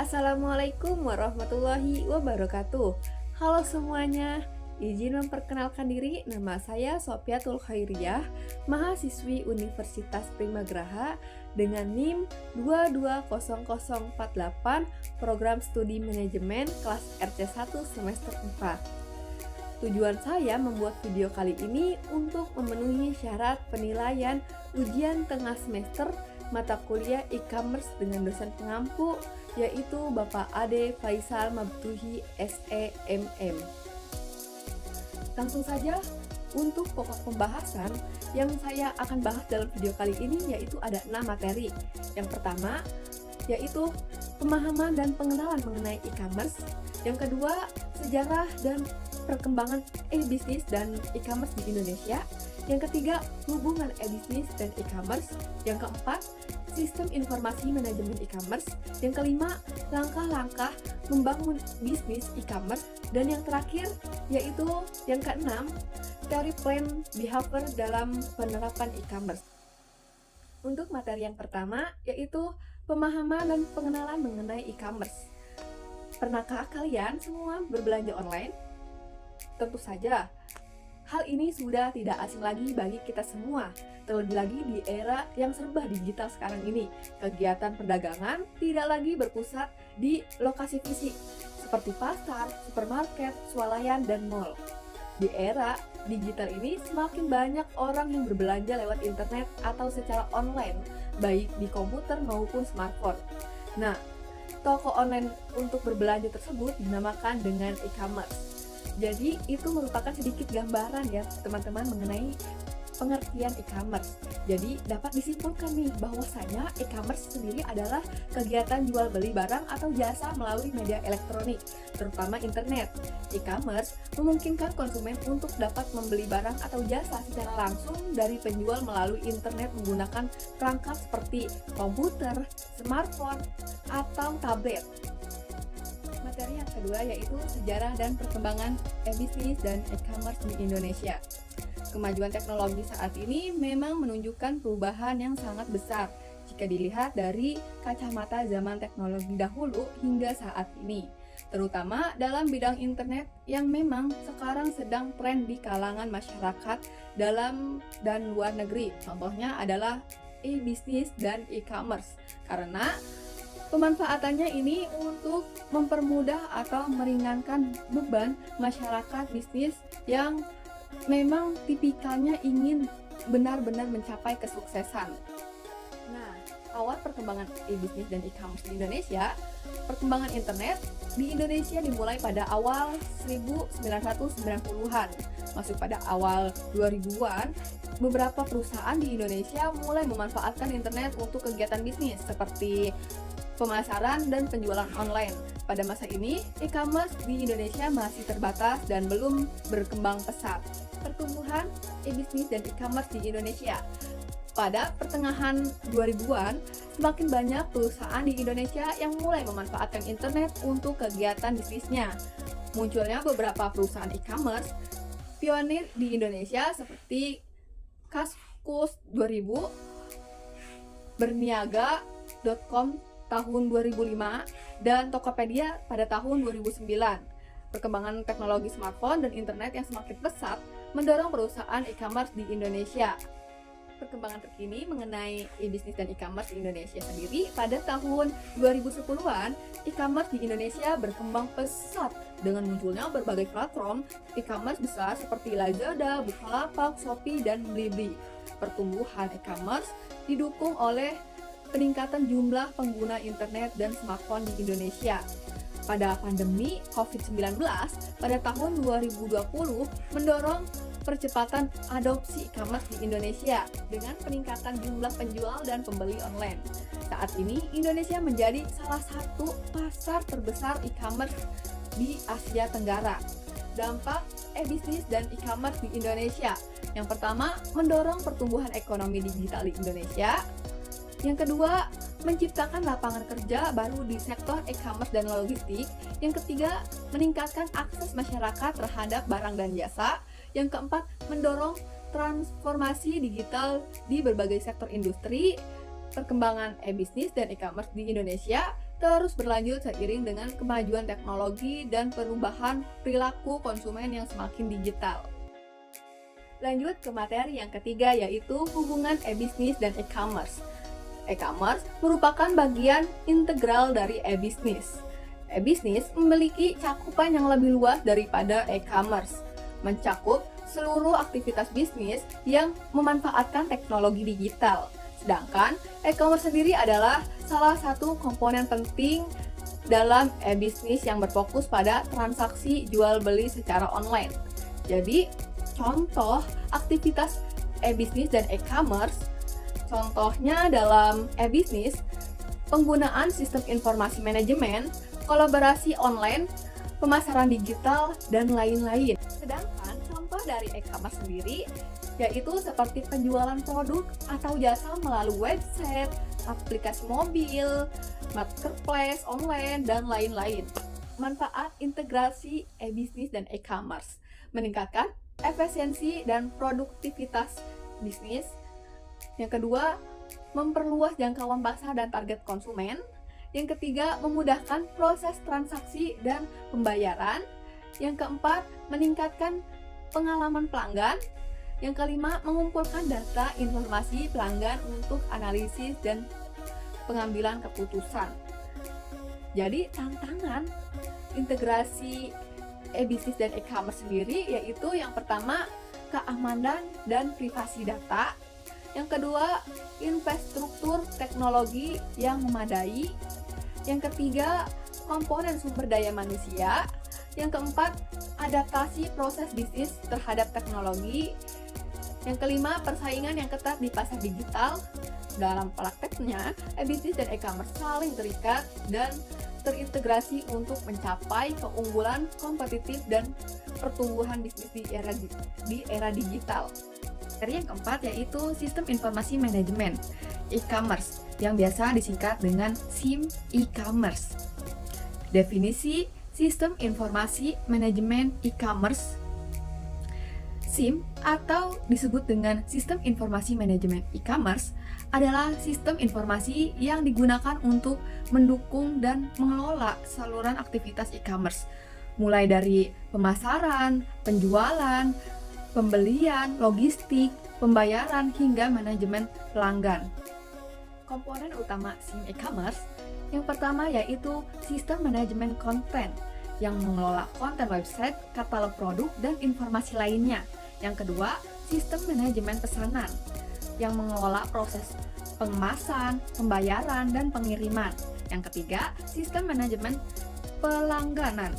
Assalamualaikum warahmatullahi wabarakatuh. Halo semuanya, izin memperkenalkan diri. Nama saya Sofiatul Khairiyah, mahasiswi Universitas Primagraha dengan NIM 220048, Program Studi Manajemen kelas RC1 semester 4. Tujuan saya membuat video kali ini untuk memenuhi syarat penilaian ujian tengah semester mata kuliah e-commerce dengan dosen pengampu, yaitu Bapak Ade Faisal Mabtuhi SEMM. Langsung saja untuk pokok pembahasan yang saya akan bahas dalam video kali ini, yaitu ada 6 materi. Yang pertama yaitu pemahaman dan pengenalan mengenai e-commerce. Yang kedua, sejarah dan perkembangan e-bisnis dan e-commerce di Indonesia. Yang ketiga, hubungan e-bisnis dan e-commerce. Yang keempat, sistem informasi manajemen e-commerce. Yang kelima, langkah-langkah membangun bisnis e-commerce. Dan yang terakhir, yaitu yang keenam, teori plan behavior dalam penerapan e-commerce. Untuk materi yang pertama, yaitu pemahaman dan pengenalan mengenai e-commerce. Pernahkah kalian semua berbelanja online? Tentu saja, hal ini sudah tidak asing lagi bagi kita semua. Terlebih lagi di era yang serba digital sekarang ini, kegiatan perdagangan tidak lagi berpusat di lokasi fisik seperti pasar, supermarket, swalayan, dan mall. Di era digital ini semakin banyak orang yang berbelanja lewat internet atau secara online, baik di komputer maupun smartphone. Nah, toko online untuk berbelanja tersebut dinamakan dengan e-commerce. Jadi itu merupakan sedikit gambaran ya teman-teman mengenai pengertian e-commerce. Jadi dapat disimpulkan nih bahwasanya e-commerce sendiri adalah kegiatan jual beli barang atau jasa melalui media elektronik, terutama internet. E-commerce memungkinkan konsumen untuk dapat membeli barang atau jasa secara langsung dari penjual melalui internet menggunakan perangkat seperti komputer, smartphone, atau tablet. Materi yang kedua yaitu sejarah dan perkembangan e-bisnis dan e-commerce di Indonesia. Kemajuan teknologi saat ini memang menunjukkan perubahan yang sangat besar jika dilihat dari kacamata zaman teknologi dahulu hingga saat ini, terutama dalam bidang internet yang memang sekarang sedang tren di kalangan masyarakat dalam dan luar negeri. Contohnya adalah e-bisnis dan e-commerce, karena pemanfaatannya ini untuk mempermudah atau meringankan beban masyarakat bisnis yang memang tipikalnya ingin benar-benar mencapai kesuksesan. Nah, awal perkembangan e-bisnis dan e-commerce di Indonesia, perkembangan internet di Indonesia dimulai pada awal 1990-an. Masuk pada awal 2000-an, beberapa perusahaan di Indonesia mulai memanfaatkan internet untuk kegiatan bisnis seperti pemasaran dan penjualan online. Pada masa ini, e-commerce di Indonesia masih terbatas dan belum berkembang pesat. Pertumbuhan e-bisnis dan e-commerce di Indonesia. Pada pertengahan 2000-an, semakin banyak perusahaan di Indonesia yang mulai memanfaatkan internet untuk kegiatan bisnisnya. Munculnya beberapa perusahaan e-commerce pionir di Indonesia seperti Kaskus 2000, Berniaga.com tahun 2005, dan Tokopedia pada tahun 2009. Perkembangan teknologi smartphone dan internet yang semakin pesat mendorong perusahaan e-commerce di Indonesia. Perkembangan terkini mengenai e-bisnis dan e-commerce di Indonesia sendiri, pada tahun 2010-an, e-commerce di Indonesia berkembang pesat dengan munculnya berbagai platform e-commerce besar seperti Lazada, Bukalapak, Shopee, dan Blibli. Pertumbuhan e-commerce didukung oleh peningkatan jumlah pengguna internet dan smartphone di Indonesia. Pada pandemi COVID-19 pada tahun 2020 mendorong percepatan adopsi e-commerce di Indonesia dengan peningkatan jumlah penjual dan pembeli online. Saat ini Indonesia menjadi salah satu pasar terbesar e-commerce di Asia Tenggara. Dampak e-bisnis dan e-commerce di Indonesia. Yang pertama, mendorong pertumbuhan ekonomi digital di Indonesia. Yang kedua, menciptakan lapangan kerja baru di sektor e-commerce dan logistik. Yang ketiga, meningkatkan akses masyarakat terhadap barang dan jasa. Yang keempat, mendorong transformasi digital di berbagai sektor industri. Perkembangan e-bisnis dan e-commerce di Indonesia terus berlanjut seiring dengan kemajuan teknologi dan perubahan perilaku konsumen yang semakin digital. Lanjut ke materi yang ketiga, yaitu hubungan e-bisnis dan e-commerce. E-commerce merupakan bagian integral dari e-bisnis. E-bisnis memiliki cakupan yang lebih luas daripada e-commerce, mencakup seluruh aktivitas bisnis yang memanfaatkan teknologi digital. Sedangkan e-commerce sendiri adalah salah satu komponen penting dalam e-bisnis yang berfokus pada transaksi jual beli secara online. Jadi, contoh aktivitas e-bisnis dan e-commerce, contohnya dalam e-bisnis, penggunaan sistem informasi manajemen, kolaborasi online, pemasaran digital, dan lain-lain. Sedangkan contoh dari e-commerce sendiri yaitu seperti penjualan produk atau jasa melalui website, aplikasi mobil, marketplace online, dan lain-lain. Manfaat integrasi e-bisnis dan e-commerce meningkatkan efisiensi dan produktivitas bisnis. Yang kedua, memperluas jangkauan pasar dan target konsumen. Yang ketiga, memudahkan proses transaksi dan pembayaran. Yang keempat, meningkatkan pengalaman pelanggan. Yang kelima, mengumpulkan data informasi pelanggan untuk analisis dan pengambilan keputusan. Jadi, tantangan integrasi e-bisnis dan e-commerce sendiri yaitu yang pertama, keamanan dan privasi data. Yang kedua, infrastruktur teknologi yang memadai. Yang ketiga, komponen sumber daya manusia. Yang keempat, adaptasi proses bisnis terhadap teknologi. Yang kelima, persaingan yang ketat di pasar digital. Dalam prakteknya, e-bisnis dan e-commerce saling terikat dan terintegrasi untuk mencapai keunggulan kompetitif dan pertumbuhan bisnis di era digital. Yang keempat yaitu sistem informasi manajemen e-commerce yang biasa disingkat dengan SIM e-commerce. Definisi sistem informasi manajemen e-commerce. SIM atau disebut dengan sistem informasi manajemen e-commerce adalah sistem informasi yang digunakan untuk mendukung dan mengelola saluran aktivitas e-commerce, mulai dari pemasaran, penjualan, pembelian, logistik, pembayaran, hingga manajemen pelanggan. Komponen utama SIM e-commerce yang pertama yaitu sistem manajemen konten yang mengelola konten website, katalog produk, dan informasi lainnya. Yang kedua, sistem manajemen pesanan yang mengelola proses pengemasan, pembayaran, dan pengiriman. Yang ketiga, sistem manajemen pelangganan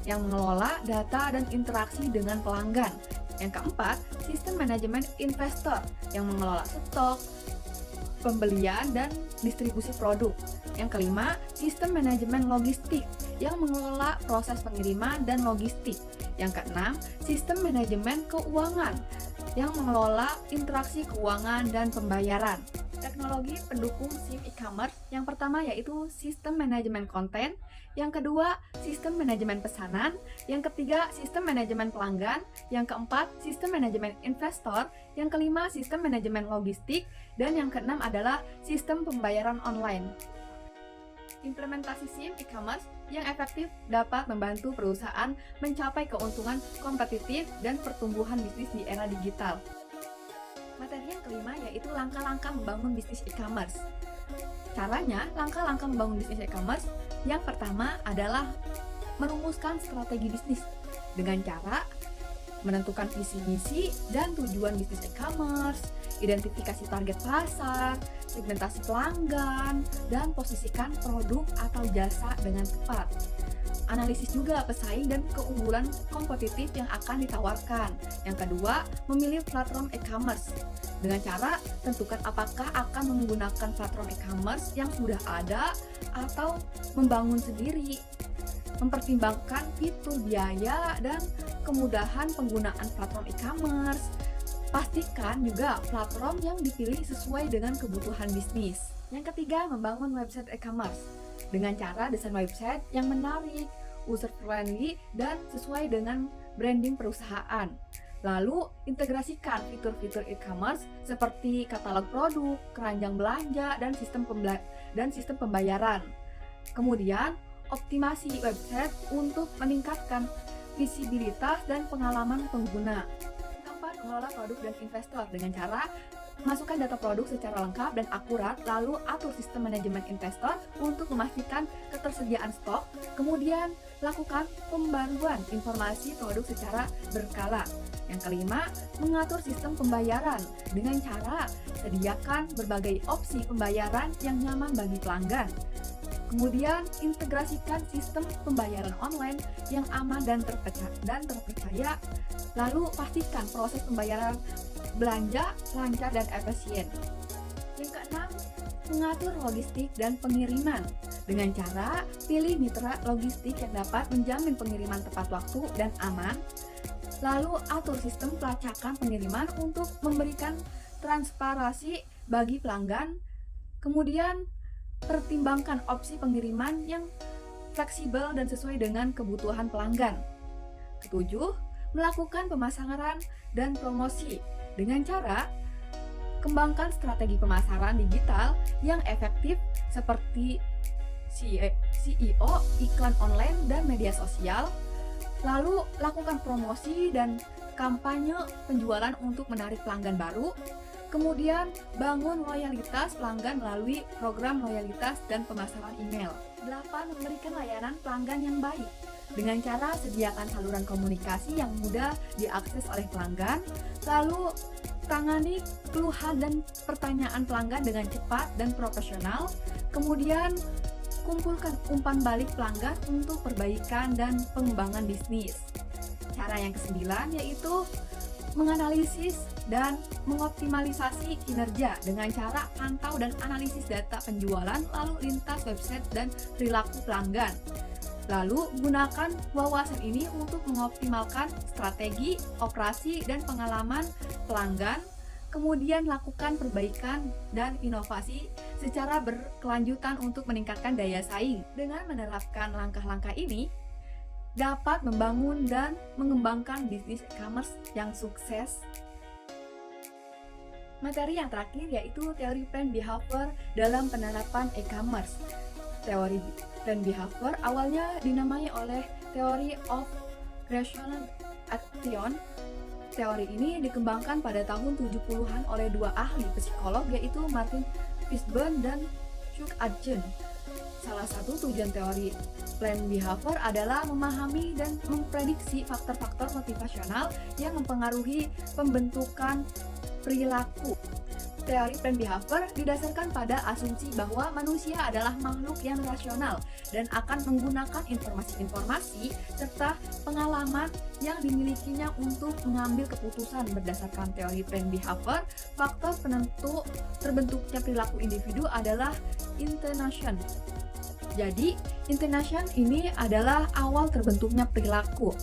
yang mengelola data dan interaksi dengan pelanggan. Yang keempat, sistem manajemen investor yang mengelola stok, pembelian, dan distribusi produk. Yang kelima, sistem manajemen logistik yang mengelola proses pengiriman dan logistik. Yang keenam, sistem manajemen keuangan yang mengelola interaksi keuangan dan pembayaran. Teknologi pendukung SIM e-commerce yang pertama yaitu sistem manajemen konten, yang kedua sistem manajemen pesanan, yang ketiga sistem manajemen pelanggan, yang keempat sistem manajemen investor, yang kelima sistem manajemen logistik, dan yang keenam adalah sistem pembayaran online. Implementasi SIM e-commerce yang efektif dapat membantu perusahaan mencapai keuntungan kompetitif dan pertumbuhan bisnis di era digital. Materi yang kelima yaitu langkah-langkah membangun bisnis e-commerce. Caranya, langkah-langkah membangun bisnis e-commerce yang pertama adalah merumuskan strategi bisnis dengan cara menentukan visi misi dan tujuan bisnis e-commerce, identifikasi target pasar, segmentasi pelanggan, dan posisikan produk atau jasa dengan tepat. Analisis juga pesaing dan keunggulan kompetitif yang akan ditawarkan. Yang kedua, memilih platform e-commerce. Dengan cara tentukan apakah akan menggunakan platform e-commerce yang sudah ada atau membangun sendiri. Mempertimbangkan fitur biaya dan kemudahan penggunaan platform e-commerce. Pastikan juga platform yang dipilih sesuai dengan kebutuhan bisnis. Yang ketiga, membangun website e-commerce dengan cara desain website yang menarik, user-friendly, dan sesuai dengan branding perusahaan. Lalu, integrasikan fitur-fitur e-commerce seperti katalog produk, keranjang belanja, dan sistem pembayaran. Kemudian, optimasi website untuk meningkatkan visibilitas dan pengalaman pengguna. Keempat, mengelola produk dan investor dengan cara masukkan data produk secara lengkap dan akurat, lalu atur sistem manajemen investor untuk memastikan ketersediaan stok, kemudian lakukan pembaruan informasi produk secara berkala. Yang kelima, mengatur sistem pembayaran dengan cara sediakan berbagai opsi pembayaran yang nyaman bagi pelanggan. Kemudian, integrasikan sistem pembayaran online yang aman dan terpercaya. Lalu, pastikan proses pembayaran belanja lancar dan efisien. Yang keenam, mengatur logistik dan pengiriman dengan cara pilih mitra logistik yang dapat menjamin pengiriman tepat waktu dan aman. Lalu, atur sistem pelacakan pengiriman untuk memberikan transparansi bagi pelanggan. Kemudian, pertimbangkan opsi pengiriman yang fleksibel dan sesuai dengan kebutuhan pelanggan. Ketujuh, melakukan pemasaran dan promosi dengan cara kembangkan strategi pemasaran digital yang efektif seperti SEO, iklan online, dan media sosial. Lalu, lakukan promosi dan kampanye penjualan untuk menarik pelanggan baru. Kemudian, bangun loyalitas pelanggan melalui program loyalitas dan pemasaran email. 8. Memberikan layanan pelanggan yang baik dengan cara sediakan saluran komunikasi yang mudah diakses oleh pelanggan. Lalu, tangani keluhan dan pertanyaan pelanggan dengan cepat dan profesional. Kemudian, kumpulkan umpan balik pelanggan untuk perbaikan dan pengembangan bisnis. Cara yang ke-9 yaitu menganalisis dan mengoptimalisasi kinerja dengan cara pantau dan analisis data penjualan lalu lintas website dan perilaku pelanggan. Lalu gunakan wawasan ini untuk mengoptimalkan strategi, operasi, dan pengalaman pelanggan. Kemudian lakukan perbaikan dan inovasi secara berkelanjutan untuk meningkatkan daya saing. Dengan menerapkan langkah-langkah ini, dapat membangun dan mengembangkan bisnis e-commerce yang sukses. Materi yang terakhir yaitu teori plan behavior dalam penerapan e-commerce. Teori plan behavior awalnya dinamai oleh Theory of Rational Action. Teori ini dikembangkan pada tahun 70-an oleh dua ahli psikolog yaitu Martin Fishburne dan Chuck Adjen. Salah satu tujuan teori plan behavior adalah memahami dan memprediksi faktor-faktor motivasional yang mempengaruhi pembentukan perilaku. Teori plan behavior didasarkan pada asumsi bahwa manusia adalah makhluk yang rasional dan akan menggunakan informasi-informasi serta pengalaman yang dimilikinya untuk mengambil keputusan. Berdasarkan teori plan behavior, faktor penentu terbentuknya perilaku individu adalah intention. Jadi, intention ini adalah awal terbentuknya perilaku.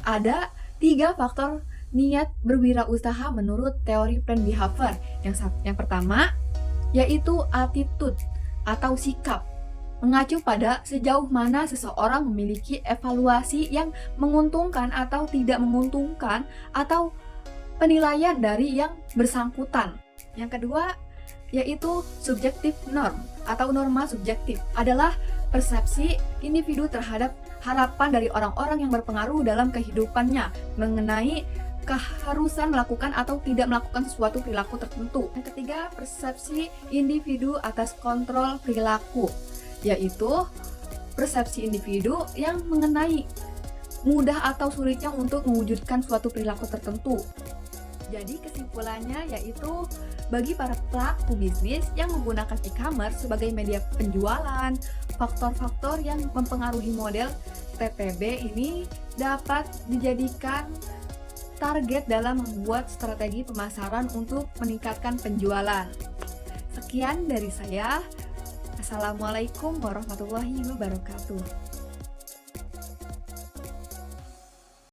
Ada 3 faktor niat berwirausaha menurut teori plan behavior. Yang pertama yaitu attitude atau sikap, mengacu pada sejauh mana seseorang memiliki evaluasi yang menguntungkan atau tidak menguntungkan atau penilaian dari yang bersangkutan. Yang kedua yaitu subjective norm atau norma subjektif, adalah persepsi individu terhadap harapan dari orang-orang yang berpengaruh dalam kehidupannya mengenai keharusan melakukan atau tidak melakukan sesuatu perilaku tertentu. Yang ketiga, persepsi individu atas kontrol perilaku, yaitu persepsi individu yang mengenai mudah atau sulitnya untuk mewujudkan suatu perilaku tertentu. Jadi kesimpulannya yaitu bagi para pelaku bisnis yang menggunakan e-commerce sebagai media penjualan, faktor-faktor yang mempengaruhi model TPB ini dapat dijadikan target dalam membuat strategi pemasaran untuk meningkatkan penjualan. Sekian dari saya. Assalamualaikum warahmatullahi wabarakatuh.